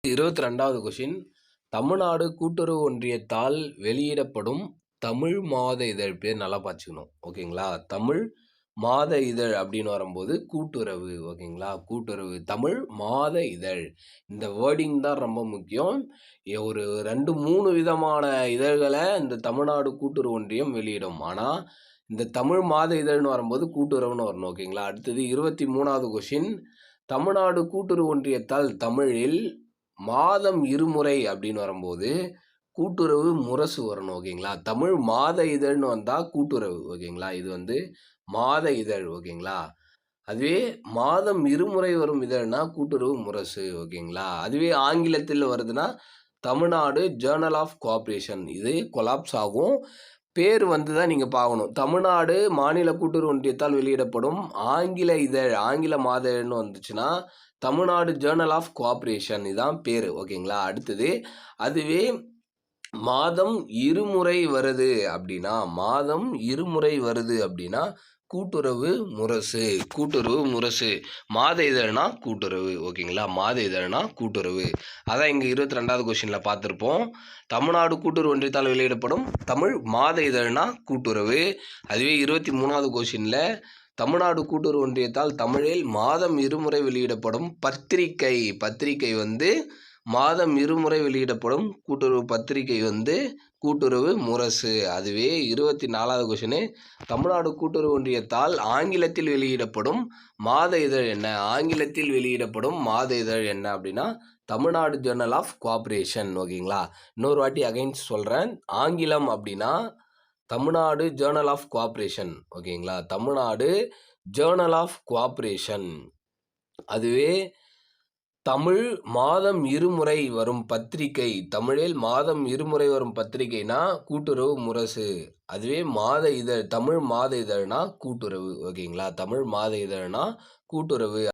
22வது question. Tamil Nadu கூட்டுறவு ஒன்றியத்தால் வெளியிடப்படும் தமிழ் மாத இதழ் பேர் நல்லா பார்த்துக்கணும். ஓகேங்களா? தமிழ் மாத இதழ் அப்படின்னு வரும்போது கூட்டுறவு. ஓகேங்களா? கூட்டுறவு தமிழ் மாத இதழ். இந்த வேர்டிங் தான் ரொம்ப முக்கியம். ஒரு 2-3 விதமான இதழ்களை இந்த தமிழ்நாடு கூட்டுறவு ஒன்றியம் வெளியிடும். ஆனால் இந்த தமிழ் மாத இதழ்னு வரும்போது கூட்டுறவுன்னு வரணும். ஓகேங்களா? அடுத்தது 23வது கொஷின். தமிழ்நாடு கூட்டுறவு ஒன்றியத்தால் தமிழில் மாதம் இருமுறை அப்படின்னு வரும்போது கூட்டுறவு முரசு வரணும். ஓகேங்களா? தமிழ் மாத இதழ்னு வந்தால் கூட்டுறவு. ஓகேங்களா? இது மாத இதழ். ஓகேங்களா? அதுவே மாதம் இருமுறை வரும் இதழ்னா கூட்டுறவு முரசு. ஓகேங்களா? அதுவே ஆங்கிலத்தில் வருதுன்னா தமிழ்நாடு ஜேர்னல் ஆஃப் கோஆப்ரேஷன். இது கொலாப்ஸ் ஆகும். பேர் தான் நீங்கள் பார்க்கணும். தமிழ்நாடு மாநில கூட்டுறவு ஒன்றியத்தால் வெளியிடப்படும் ஆங்கில இதழ், ஆங்கில மாத இதழ்னு வந்துச்சுன்னா தமிழ்நாடு ஜேர்னல் ஆஃப் கோஆப்ரேஷன் இதான் பேர். ஓகேங்களா? அடுத்தது அதுவே மாதம் இருமுறை வருது அப்படின்னா கூட்டுறவு முரசு. கூட்டுறவு முரசு. மாத இதழ்னா கூட்டுறவு. ஓகேங்களா? மாத இதழ்னா கூட்டுறவு. அதான் இங்கே 22வது கொஸ்டினில் பார்த்துருப்போம். தமிழ்நாடு கூட்டுறவு ஒன்றியத்தால் வெளியிடப்படும் தமிழ் மாத இதழ்னா கூட்டுறவு. அதுவே 23வது கொஸ்டினில் தமிழ்நாடு கூட்டுறவு ஒன்றியத்தால் தமிழில் மாதம் இருமுறை வெளியிடப்படும் பத்திரிகை மாதம் இருமுறை வெளியிடப்படும் கூட்டுறவு பத்திரிகை கூட்டுறவு முரசு. அதுவே 24வது கொஸ்டின். தமிழ்நாடு கூட்டுறவு ஒன்றியத்தால் ஆங்கிலத்தில் வெளியிடப்படும் மாத இதழ் என்ன? ஆங்கிலத்தில் வெளியிடப்படும் மாத இதழ் என்ன அப்படின்னா தமிழ்நாடு ஜேர்னல் ஆஃப் கோஆப்ரேஷன். ஓகேங்களா? இன்னொரு வாட்டி அகைன்ஸ் சொல்கிறேன். ஆங்கிலம் அப்படின்னா தமிழ்நாடு ஜேர்னல் ஆஃப் கோஆப்ரேஷன். ஓகேங்களா? Tamil Nadu journal of cooperation. அதுவே தமிழ் மாதம் இருமுறை வரும் பத்திரிகை, தமிழில் மாதம் இருமுறை வரும் பத்திரிகைனா கூட்டுறவு முரசு. அதுவே மாத இதழ், தமிழ் மாத இதழ்னா கூட்டுறவு. ஓகேங்களா? தமிழ் மாத இதழ்னா கூட்டுறவு.